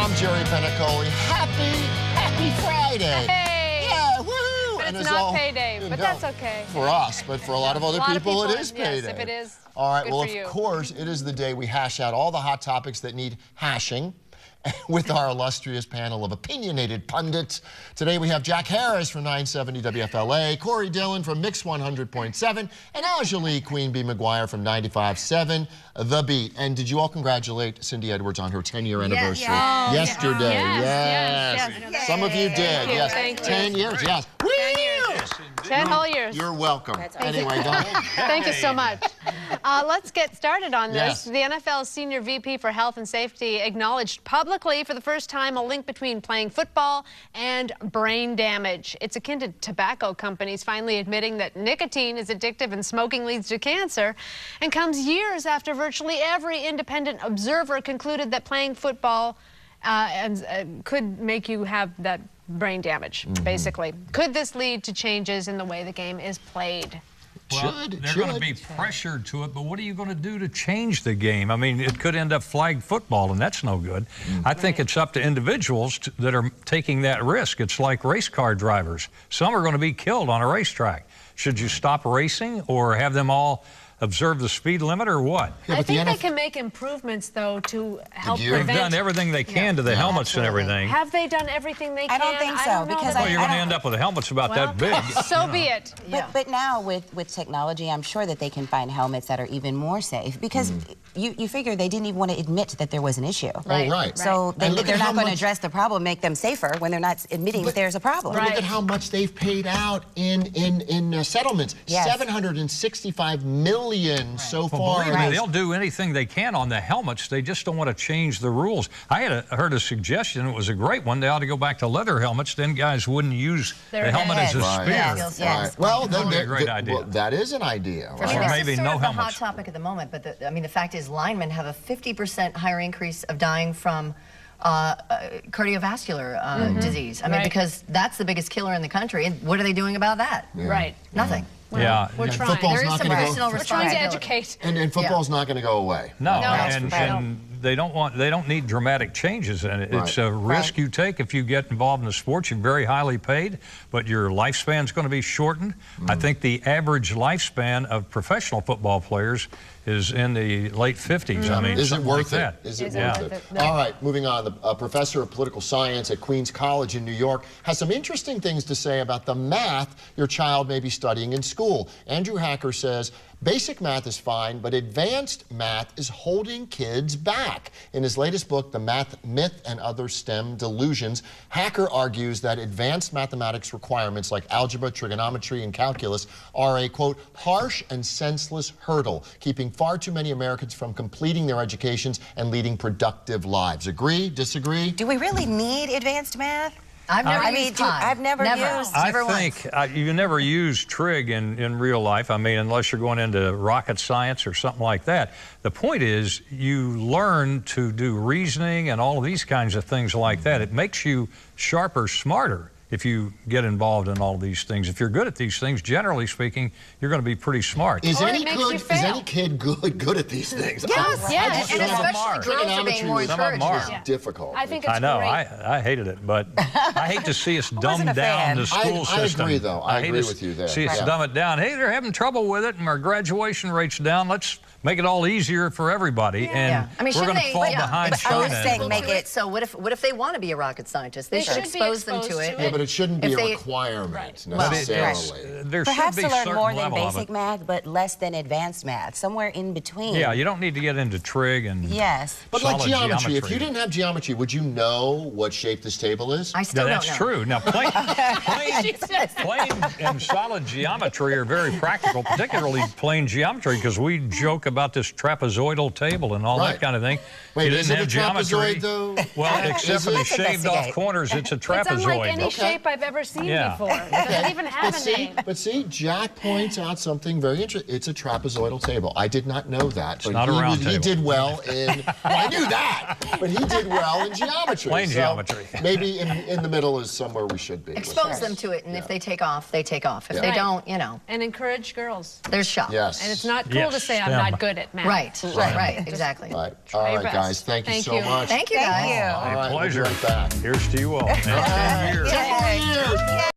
I'm Jerry Penacoli. Happy Friday. Hey! Yeah, woohoo! But And it's as not all- payday, but that's okay. For us, but for a lot of other people, it is yes, payday. if it is, all right, good well, for you. of course, it is the day we hash out all the hot topics that need hashing with our illustrious panel of opinionated pundits. Today we have Jack Harris from 970 WFLA, Corey Dillon from Mix 100.7, and Angelique Queen Bee McGuire from 95.7 The Beat. And did you all congratulate Cyndi Edwards on her 10-year anniversary yesterday? Yes. Some of you did. Yes. Thank you. 10 years, yes. 10 years. 10 whole years. You're welcome. Anyway, Thank you so much. Let's get started on this. Yes. The NFL's Senior VP for Health and Safety acknowledged publicly for the first time a link between playing football and brain damage. It's akin to tobacco companies finally admitting that nicotine is addictive and smoking leads to cancer, and comes years after virtually every independent observer concluded that playing football could make you have that brain damage, basically. Could this lead to changes in the way the game is played? Well, they're going to be pressured to it, but what are you going to do to change the game? I mean, it could end up flag football, and that's no good. I think it's up to individuals that are taking that risk. It's like race car drivers. Some are going to be killed on a racetrack. Should you stop racing or have them all observe the speed limit or what? Yeah, I think they can make improvements, though, to help prevent. They've done everything they can to the helmets and everything. Have they done everything they can? I don't think so, because well, you're going to end up with helmets about that big. So be it. But now with technology, I'm sure that they can find helmets that are even more safe, because you figure they didn't even want to admit that there was an issue. Right. So they're not going to address the problem, make them safer when they're not admitting that there's a problem. But look at how much they've paid out in settlements. $765 million so far. Believe me, they'll do anything they can on the helmets. They just don't want to change the rules. I had heard a suggestion. It was a great one. They ought to go back to leather helmets. Then guys wouldn't use the helmet as a spear. Right. Well, that would be a great idea. Well, that is an idea. Or maybe no helmets. This is sort of the hot topic at the moment, but the fact is linemen have a 50% higher increase of dying from cardiovascular disease. I mean, because that's the biggest killer in the country. And what are they doing about that? Right. Nothing. Well, we're trying. There is some personal We're trying to responsibility. educate. And football's not going to go away. No, and they don't need dramatic changes in it. It's a risk you take if you get involved in the sports. You're very highly paid, but your lifespan's going to be shortened. I think the average lifespan of professional football players is in the late 50s. I mean, is it worth like it? Is it worth it? All right, moving on. A professor of political science at Queens College in New York has some interesting things to say about the math your child may be studying in school. Andrew Hacker says basic math is fine, but advanced math is holding kids back. In his latest book, The Math Myth and Other STEM Delusions, Hacker argues that advanced mathematics requirements like algebra, trigonometry, and calculus are a, quote, harsh and senseless hurdle, keeping far too many Americans from completing their educations and leading productive lives. Agree? Disagree? Do we really need advanced math? I've never used pi. I've never used. I think you never use trig in real life. I mean, unless you're going into rocket science or something like that. The point is you learn to do reasoning and all of these kinds of things like that. It makes you sharper, smarter if you get involved in all of these things. If you're good at these things, generally speaking, you're going to be pretty smart. Is any kid good at these things? Yes, and especially girls are being more encouraged now. It's difficult. I think it's I know. great. I hated it, but I hate to see us dumb down the school system. I agree, though. I agree with you there. See us dumb it down. Hey, they're having trouble with it, and our graduation rate's down. Let's make it all easier for everybody, and I mean, we're going to fall behind China. So what if they want to be a rocket scientist? They should expose them to it. Yeah, but it shouldn't be a requirement necessarily. There Perhaps should be to learn more certain than level basic math, but less than advanced math, somewhere in between. Yeah, you don't need to get into trig and But like geometry, if you didn't have geometry, would you know what shape this table is? I still don't know. That's true. Now, plain and solid geometry are very practical, particularly plain geometry, because we joke about this trapezoidal table and all that kind of thing. Wait, you is didn't it have a trapezoid, geometry. though? Well, except for the shaved off corners, it's a trapezoid. It's unlike any shape shape I've ever seen Yeah. before. It doesn't even have a name. But see, Jack points out something very interesting. It's a trapezoidal table. I did not know that. But not a round he table. did well in, well, I knew that, but he did well in geometry. Plain So geometry. Maybe in the middle is somewhere we should be. Expose them to it, and if they take off, they take off. If Yeah. they Right. don't, you know, And encourage girls. there's shock. Yes. And it's not cool Yes, to say I'm STEM. not good at math. Right, exactly. Right. Try All your right, best. guys. Thank you so much. Thank you, guys. Thank you. All right, we'll be Pleasure. right back. Here's to you all. Next 10 years. Years.